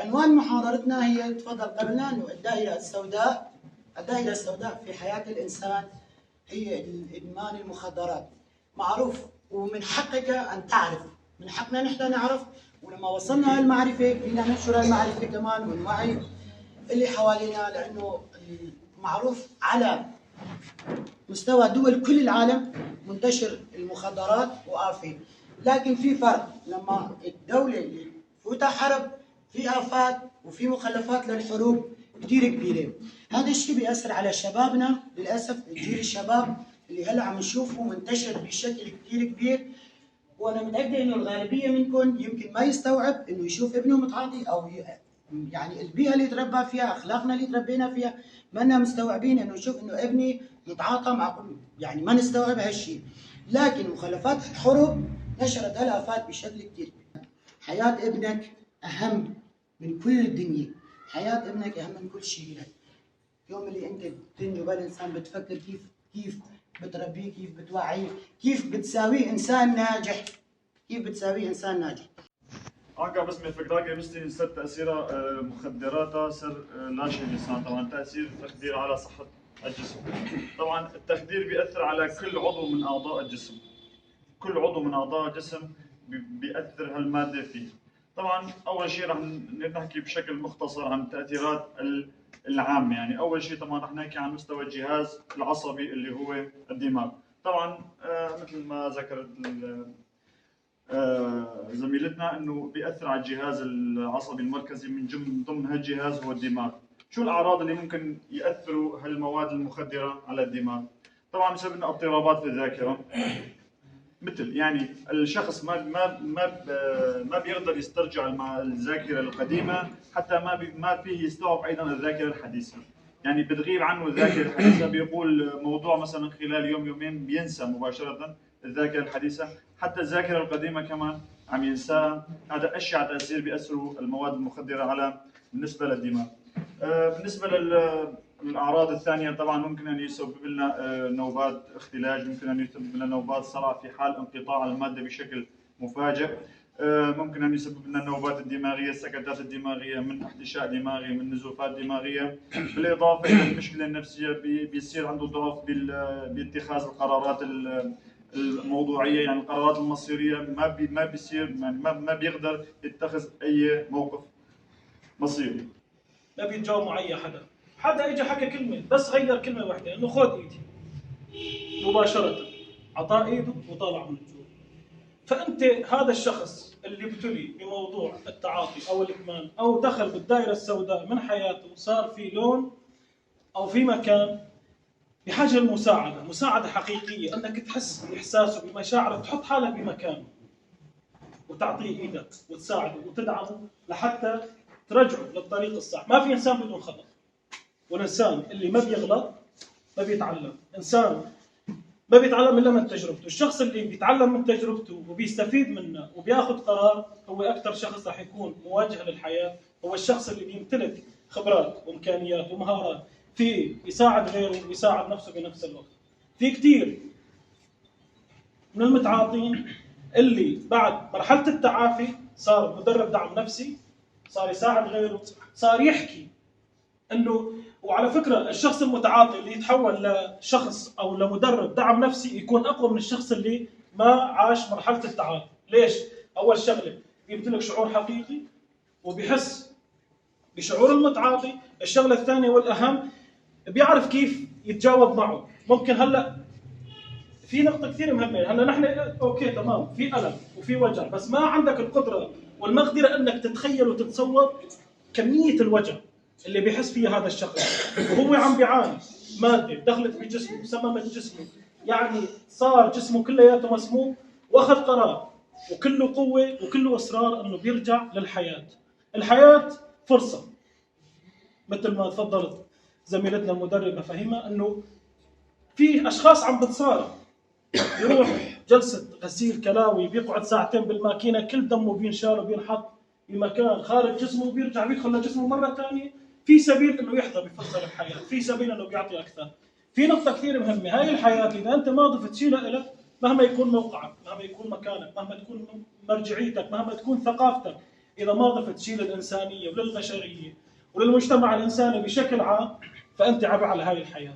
عنوان محاضرتنا هي تفضل قبلنا انه الدائرة السوداء في حياة الإنسان هي إدمان المخدرات. معروف ومن حقك أن تعرف، من حقنا نحن نعرف، ولما وصلنا هالمعرفة فينا ننشر هالمعرفة كمان ونوعي اللي حوالينا، لأنه معروف على مستوى دول كل العالم منتشر المخدرات وآفة. لكن في فرق لما الدولة اللي فوتها حرب في آفات وفي مخلفات للحروب كثير كبيرة. هذا الشيء بيأثر على شبابنا للأسف، جيل الشباب اللي هلا عم نشوفه منتشر بشكل كثير كبير. وأنا متأكدة إنه الغالبية منكم يمكن ما يستوعب إنه يشوف ابنه متعاطي أو يعني البيئة اللي تربى فيها، أخلاقنا اللي تربينا فيها، ما لنا مستوعبين إنه نشوف إنه ابني يتعاطى مع، يعني ما نستوعب هالشيء. لكن مخلفات الحروب نشرت هالآفات بشكل كثير. حياة ابنك أهم من كل الدنيا، حياة ابنك أهم من كل شيء. يوم اللي أنت بتنجو بالإنسان بتفكر كيف بتربيه، كيف بتوعيه، كيف بتساويه إنسان ناجح، كيف بتساويه إنسان ناجح. Anka بس من فكراك مثلي سر تأثيرها مخدراتها سر ناشئ الإنسان. طبعا تأثير التخدير على صحة الجسم. طبعا التخدير بيأثر على كل عضو من أعضاء الجسم. كل عضو من أعضاء الجسم بيأثر هالمادة فيه. طبعا أول شيء رح نحكي بشكل مختصر عن التأثيرات العامة. يعني أول شيء طبعا رح نحكي عن مستوى الجهاز العصبي اللي هو الدماغ. طبعا مثل ما ذكرت زميلتنا انه بيأثر على الجهاز العصبي المركزي، من ضمن هالجهاز هو الدماغ. شو الاعراض اللي ممكن يأثروا هالمواد المخدرة على الدماغ؟ طبعا بسبب انه اضطرابات في الذاكرة، مثل يعني الشخص ما بيقدر يسترجع الذاكرة القديمة، حتى ما فيه يستوعب ايضا الذاكرة الحديثة. يعني بتغيب عنه الذاكرة الحديثة، بيقول موضوع مثلا خلال يوم يومين بينسى مباشرة الذاكرة الحديثة، حتى الذاكرة القديمة كمان عم ينساها. هذا أشع تأثير بيأثروا المواد المخدرة على بالنسبة للدماغ. بالنسبة للأعراض الثانية طبعا ممكن أن يسبب لنا نوبات اختلاج، ممكن أن يسبب لنا نوبات صرع في حال انقطاع المادة بشكل مفاجئ. ممكن أن يسبب لنا النوبات الدماغية، السكتات الدماغية من احتشاء دماغي، من نزوفات دماغية. بالإضافة إلى المشكلة النفسية بيصير عنده ضعف باتخاذ القرارات الموضوعية، يعني القرارات المصيرية ما بيصير، يعني ما بيقدر يتخذ أي موقف مصيري. ما بيتجاوب مع أي حدا إجا حكى كلمة، بس غير كلمة واحدة إنه خذ إيدي، مباشرة عطاه إيده وطالع من الجوع. فأنت هذا الشخص اللي ابتلي بموضوع التعاطي أو الإدمان أو دخل بالدائرة السوداء من حياته، صار في لون أو في مكان بحاجة للمساعدة، مساعدة حقيقية، أنك تحس بإحساسه بمشاعره، تحط حالك بمكانه وتعطيه إيدك وتساعده وتدعمه لحتى ترجعه للطريق الصح. ما في إنسان بدون خطأ، والإنسان اللي ما بيغلط ما بيتعلم. إنسان ما بيتعلم إلا من تجربته. الشخص اللي بيتعلم من تجربته وبيستفيد منها وبياخذ قرار هو أكثر شخص راح يكون مواجه للحياة. هو الشخص اللي بيمتلك خبرات وإمكانيات ومهارات في يساعد غيره ويساعد نفسه بنفس الوقت. في كثير من المتعاطين اللي بعد مرحلة التعافي صار مدرب دعم نفسي، صار يساعد غيره، صار يحكي انه. وعلى فكرة الشخص المتعاطي اللي يتحول لشخص او لمدرب دعم نفسي يكون اقوى من الشخص اللي ما عاش مرحلة التعاطي. ليش؟ اول شغلة بيمتلك شعور حقيقي وبيحس بشعور المتعاطي. الشغلة الثانية والأهم بيعرف كيف يتجاوب معه. ممكن هلا في نقطة كثير مهمة، هلا نحن اوكي تمام في ألم وفي وجع، بس ما عندك القدرة والمقدرة انك تتخيل وتتصور كمية الوجع اللي بيحس فيها هذا الشخص وهو عم بيعاني. مادة دخلت بجسمه، سممت جسمه، يعني صار جسمه كلياته مسموم، واخذ قرار وكله قوة وكله إصرار انه بيرجع للحياة. الحياة فرصة، مثل ما تفضلت زميلتنا المدربة فهيمة، انه في اشخاص عم بتصارع، يروح جلسة غسيل كلاوي بيقعد ساعتين بالماكينة، كل دمه بينشال وبينحط بمكان خارج جسمه وبيرجع بيدخل لجسمه مرة ثانية. في سبيل انه يحظى بفرصة الحياة، في سبيل انه بيعطي اكثر. في نقطة كثير مهمة، هاي الحياة اذا انت ما ضفت شيء لها، مهما يكون موقعك، مهما يكون مكانك، مهما تكون مرجعيتك، مهما تكون ثقافتك، اذا ما ضفت شيء للانسانيه وللبشريه وللمجتمع الانساني بشكل عام، فانت عبء على هاي الحياه.